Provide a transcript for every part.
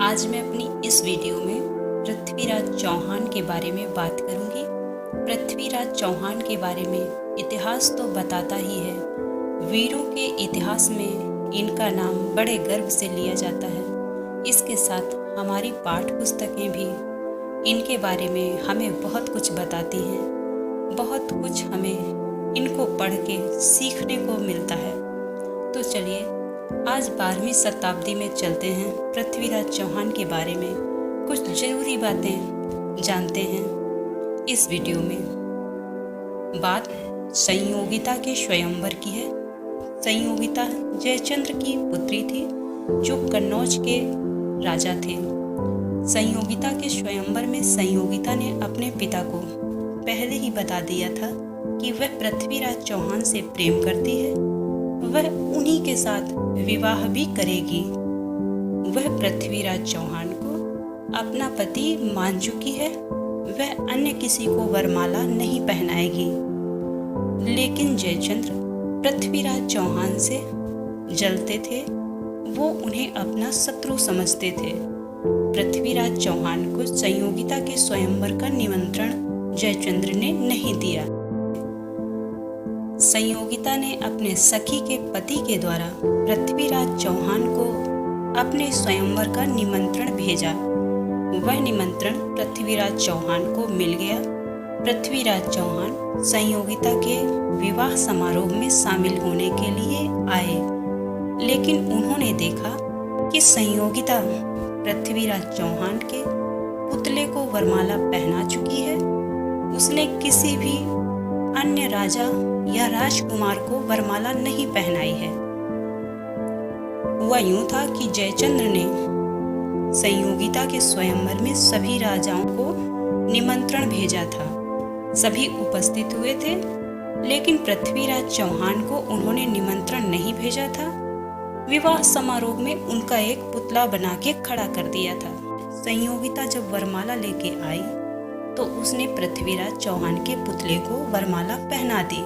आज मैं अपनी इस वीडियो में पृथ्वीराज चौहान के बारे में बात करूंगी। पृथ्वीराज चौहान के बारे में इतिहास तो बताता ही है। वीरों के इतिहास में इनका नाम बड़े गर्व से लिया जाता है। इसके साथ हमारी पाठ्य पुस्तकें भी इनके बारे में हमें बहुत कुछ बताती हैं। बहुत कुछ हमें इनको पढ़ के सीखने को मिलता है। तो चलिए आज 12वीं शताब्दी में चलते हैं। पृथ्वीराज चौहान के बारे में कुछ जरूरी बातें जानते हैं इस वीडियो में। बात संयोगिता के स्वयंवर की है। संयोगिता जयचंद्र की पुत्री थी जो कन्नौज के राजा थे। संयोगिता के स्वयंवर में संयोगिता ने अपने पिता को पहले ही बता दिया था कि वह पृथ्वीराज चौहान से प्रेम करती है, वह उन्हीं के साथ विवाह भी करेगी। वह पृथ्वीराज चौहान को अपना पति मान चुकी है। वह अन्य किसी को वरमाला नहीं पहनाएगी। लेकिन जयचंद्र पृथ्वीराज चौहान से जलते थे। वो उन्हें अपना शत्रु समझते थे। पृथ्वीराज चौहान को संयोगिता के स्वयंवर का निमंत्रण जयचंद्र ने नहीं दिया। संयोगिता ने अपने सखी के पति के द्वारा पृथ्वीराज चौहान को अपने स्वयंवर का निमंत्रण भेजा। वह निमंत्रण पृथ्वीराज चौहान को मिल गया। पृथ्वीराज चौहान संयोगिता के विवाह समारोह में शामिल होने के लिए आए, लेकिन उन्होंने देखा कि संयोगिता पृथ्वीराज चौहान के पुतले को वरमाला पहना चुकी है। उसने किसी भी अन्य राजा या राजकुमार को वरमाला नहीं पहनाई है। हुआ यूं था कि जयचंद्र ने संयोगिता के स्वयंवर में सभी राजाओं को निमंत्रण भेजा था। सभी उपस्थित हुए थे, लेकिन पृथ्वीराज चौहान को उन्होंने निमंत्रण नहीं भेजा था। विवाह समारोह में उनका एक पुतला बना के खड़ा कर दिया था। संयोगिता जब वरमाला लेके आई तो उसने पृथ्वीराज चौहान के पुतले को वरमाला पहना दी।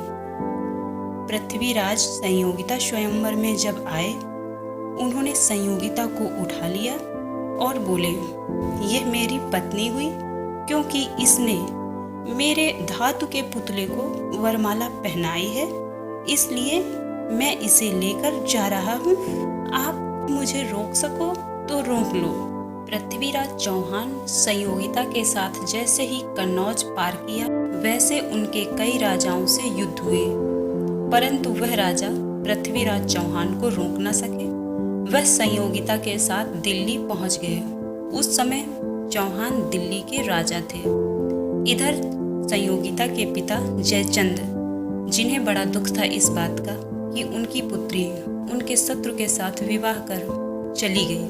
पृथ्वीराज संयोगिता स्वयंवर में जब आए, उन्होंने संयोगिता को उठा लिया और बोले, यह मेरी पत्नी हुई क्योंकि इसने मेरे धातु के पुतले को वरमाला पहनाई है, इसलिए मैं इसे लेकर जा रहा हूँ। आप मुझे रोक सको तो रोक लो। पृथ्वीराज चौहान संयोगिता के साथ जैसे ही कन्नौज पार किया, वैसे उनके कई राजाओं से युद्ध हुए, परंतु वह राजा पृथ्वीराज चौहान को रोक न सके। वह संयोगिता के साथ दिल्ली पहुंच गए। उस समय चौहान दिल्ली के राजा थे। इधर संयोगिता के पिता जयचंद, जिन्हें बड़ा दुख था इस बात का कि उनकी पुत्री उनके शत्रु के साथ विवाह कर चली गई,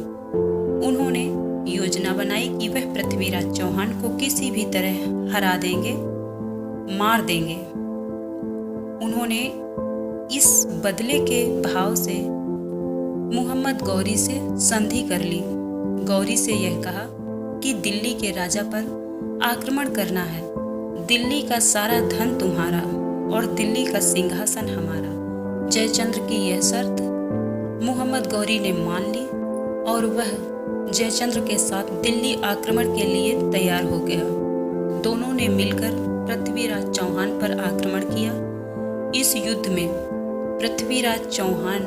उन्होंने योजना बनाई कि वह पृथ्वीराज चौहान को किसी भी तरह हरा देंगे, मार देंगे। उन्होंने इस बदले के भाव से मोहम्मद गौरी से संधि कर ली। गौरी से यह कहा कि दिल्ली के राजा पर आक्रमण करना है। दिल्ली का सारा धन तुम्हारा और दिल्ली का सिंहासन हमारा। जयचंद्र की यह शर्त मोहम्मद गौरी ने मान ली और वह जयचंद्र के साथ दिल्ली आक्रमण के लिए तैयार हो गया। दोनों ने मिलकर पृथ्वीराज चौहान पर आक्रमण किया। इस युद्ध में पृथ्वीराज चौहान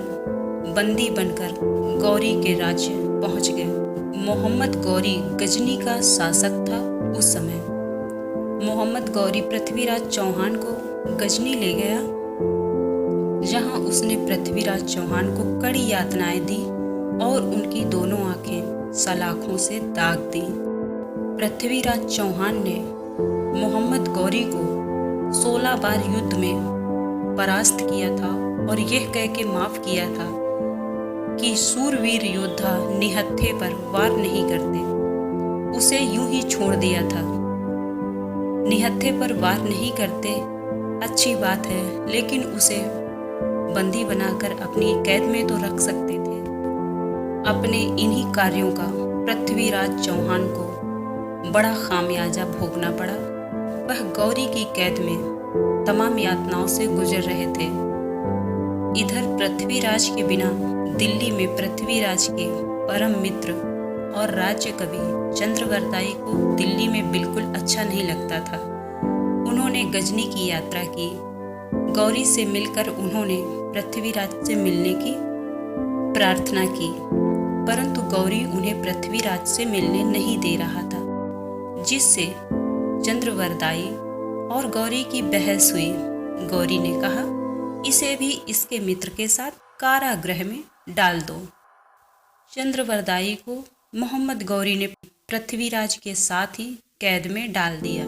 बंदी बनकर गौरी के राज्य पहुंच गए। मोहम्मद गौरी गजनी का शासक था उस समय। मोहम्मद गौरी पृथ्वीराज चौहान को गजनी ले गया, जहां उसने पृथ्वीराज चौहान को कड़ी यातनाएं दी और उनकी दोनों आंखें सलाखों से दाग दी। पृथ्वीराज चौहान ने मोहम्मद गौरी को 16 बार युद्ध में परास्त किया था और यह कह के माफ किया था कि सूरवीर योद्धा निहत्थे पर वार नहीं करते। उसे यूं ही छोड़ दिया था। निहत्थे पर वार नहीं करते अच्छी बात है, लेकिन उसे बंदी बनाकर अपनी कैद में तो रख सकते थे। अपने इन्हीं कार्यों का पृथ्वीराज चौहान को बड़ा खामियाजा भोगना पड़ा। वह गौरी की कैद में तमाम यातनाओं से गुजर रहे थे। इधर पृथ्वीराज के बिना दिल्ली में पृथ्वीराज के परम मित्र और राज्य कवि चंद्रवरदाई को दिल्ली में बिल्कुल अच्छा नहीं लगता था। उन्होंने गजनी की यात्रा की। गौरी से मिलकर उन्होंने पृथ्वीराज से मिलने की प्रार्थना की, परंतु गौरी उन्हें पृथ्वीराज से मिलने नहीं दे रहा था, जिससे चंद्रवरदाई और गौरी की बहस हुई। गौरी ने कहा, इसे भी इसके मित्र के साथ कारागृह में डाल दो। चंद्रवरदाई को मोहम्मद गौरी ने पृथ्वीराज के साथ ही कैद में डाल दिया।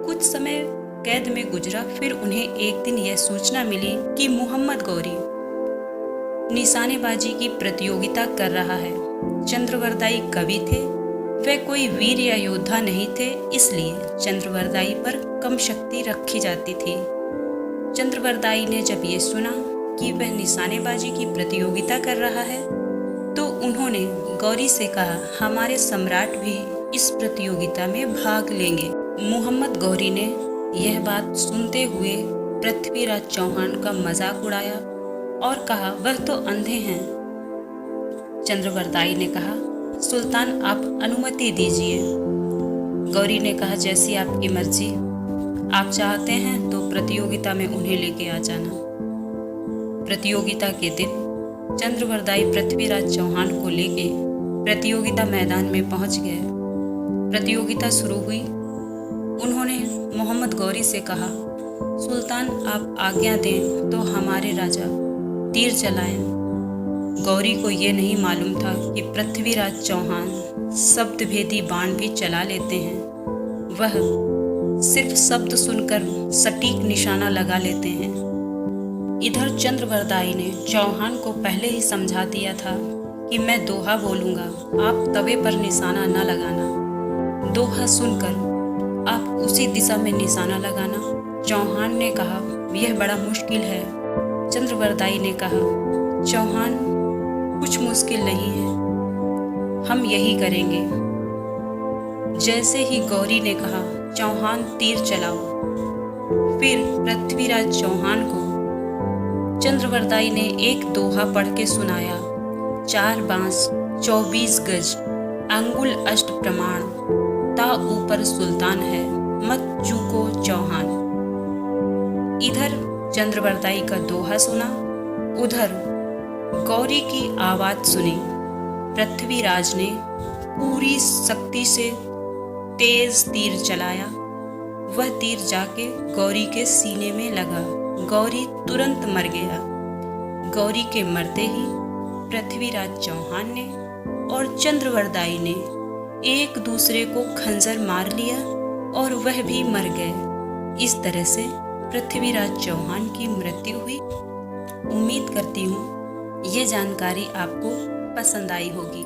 कुछ समय कैद में गुजरा, फिर उन्हें एक दिन यह सूचना मिली कि मोहम्मद गौरी निशानेबाजी की प्रतियोगिता कर रहा है। चंद्रवरदाई कवि थे, वे कोई वीर या योद्धा नहीं थे, इसलिए चंद्रवरदाई पर कम शक्ति रखी जाती थी। चंद्रवरदाई ने जब ये सुना कि वह निशानेबाजी की प्रतियोगिता कर रहा है, तो उन्होंने गौरी से कहा, हमारे सम्राट भी इस प्रतियोगिता में भाग लेंगे। मोहम्मद गौरी ने यह बात सुनते हुए पृथ्वीराज चौहान का मजाक उड़ाया और कहा, वह तो अंधे हैं। चंद्रवरदाई ने कहा, सुल्तान आप अनुमति दीजिए। गौरी ने कहा, जैसी आपकी मर्जी, आप चाहते हैं तो प्रतियोगिता में उन्हें लेके आ जाना। प्रतियोगिता के दिन चंद्रवरदाई पृथ्वीराज चौहान को लेके प्रतियोगिता मैदान में पहुंच गए। प्रतियोगिता शुरू हुई। उन्होंने मोहम्मद गौरी से कहा, सुल्तान आप आज्ञा दें तो हमारे राजा तीर चलाएं। गौरी को ये नहीं मालूम था कि पृथ्वीराज चौहान शब्दभेदी बाण भी चला लेते हैं। वह सिर्फ शब्द सुनकर सटीक निशाना लगा लेते हैं। इधर चंद्रवरदाई ने चौहान को पहले ही समझा दिया था कि मैं दोहा बोलूँगा, आप तवे पर निशाना न लगाना। दोहा सुनकर आप उसी दिशा में निशाना लगाना। चौहान ने कहा, यह बड़ा मुश्किल है। चंद्रवरदाई ने कहा, चौहान कुछ मुश्किल नहीं है, हम यही करेंगे। जैसे ही गौरी ने कहा, चौहान तीर चलाओ, फिर पृथ्वीराज चौहान को चंद्रवरदाई ने एक दोहा पढ़ के सुनाया। 4 बांस 24 गज, अंगुल अष्ट प्रमाण, ता ऊपर सुल्तान है, मत चूको चौहान। इधर चंद्रवरदाई का दोहा सुना, उधर गौरी की आवाज सुनी। पृथ्वीराज ने पूरी शक्ति से तेज तीर चलाया। वह तीर जाके गौरी के सीने में लगा। गौरी तुरंत मर गया। गौरी के मरते ही पृथ्वीराज चौहान ने और चंद्रवरदाई ने एक दूसरे को खंजर मार लिया और वह भी मर गए। इस तरह से पृथ्वीराज चौहान की मृत्यु हुई। उम्मीद करती हूँ ये जानकारी आपको पसंद आई होगी।